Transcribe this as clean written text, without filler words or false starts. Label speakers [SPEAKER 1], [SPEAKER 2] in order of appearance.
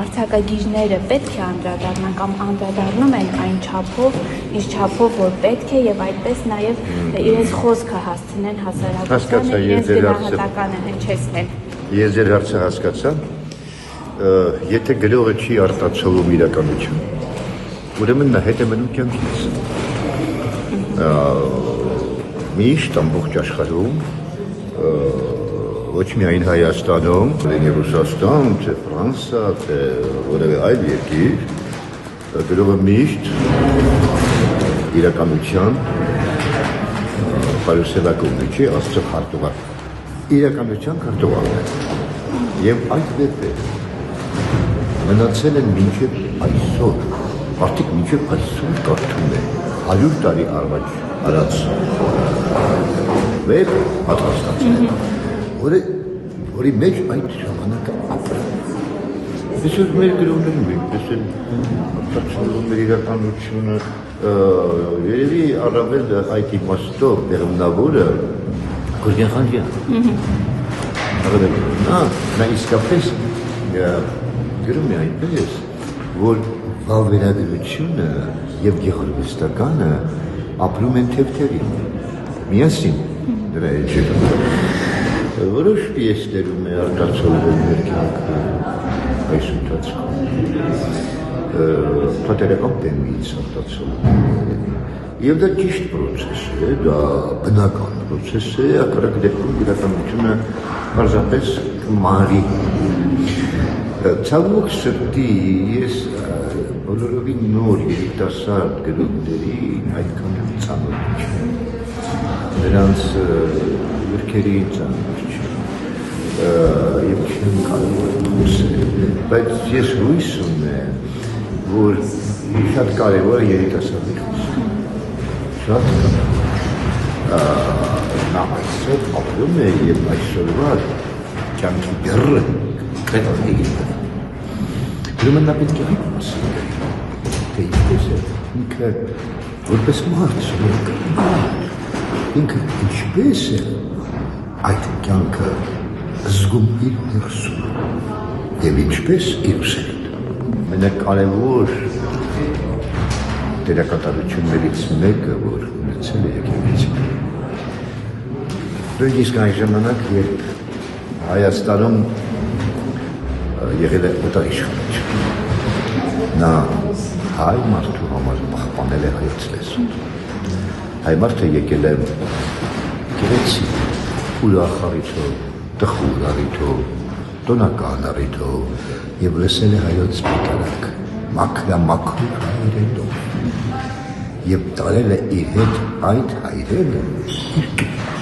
[SPEAKER 1] արձակագիրները պետք է անդրադառնան կամ անդրադառնում են այն չափով, իր չափով, որ պետք է եւ այդպես նաեւ իրենց խոսքը հասցնեն հասարակությանը, իրենց գնահատականը հնչեցնեն։
[SPEAKER 2] Ես ձեր հարցը հասկացա, եթե գրողը չի արտացոլում իրականություն, ուրեմն նա հետ է մնում կյանքից։ Միշտ ամբողջ աշխարհում ոչ միայն Հայաստանում, թե Ռուսաստան, թե Ֆրանսա, թե որևէ այլ երկիր, գրողը միշտ իրականության պարուսելակումն չի, աստծո քարտուղար։ Իրականության քարտուղարն է։ Եվ այդ վեպերը մնացել են մինչև այսօր, մարդիկ մինչև այսօր կարդում են 100 տարի առաջ արած վեպ պատրաստացել, որի մեջ այդ ժամանակը ապրել։ Այսօր մեր գրողներում այնպես են արտացոլում մեր իրականությունը, երևի առավել այդ իմաստով դերմնավորը Գուրգեն Խանջյան։ Նա իսկապես գրում է այնպես, որ վավերագրությունը և գեղարվեստականը ապրում են թեթևին, միասին դրա էջերը։ Որոշ պիեսներում է արտացոլվել մեր կյանքը այս ընթացքում, պատերական թեմից արտացոլվում է։ Եվ դա ճիշտ պրոցես է, դա բնական պրոցես է, ակարակ դեպքում իրականությունը պարզապես մարի։ Ցավոք սրտի ես բոլորովին նոր երիտասարդ գրողներին այդքան ծանոթ չեմ, նրանց գրքերին ծանոթ չեմ, և չեմ կարող խոսել, բայց ես հույս ունեմ, որ շատ կարևոր է երիտասարդի խոսքը, շատ նա այսօր ապրում է և այսօրվա կյանքի բեռը կրետի է։ Ուրեմն նա պետք է այդ մասին թե ինչպես է ինքը որպես մարդ ինքը ինչպես է այդ կյանքը զգում իր ներսում և ինչպես իր ուսերին։ Մենակարևոր դերակատարություններից մեկը, որ ունեցել է եկեղեցին։ Նույնիսկ այն ժամանակ, երբ Հայաստանում եղել է օտարիշխանություն, նա հայ մարդու համար պահպանել է հայոց լեզուն։ Հայ մարդը եկել է գեղեցիկ, ուրախ առիթով, տխուր առիթով, տոնական առիթով և լսել է հայոց պատարակ, մաքրամաքուր հայրենով և տարել է իր հետ այդ հայրենը իր կյանքում։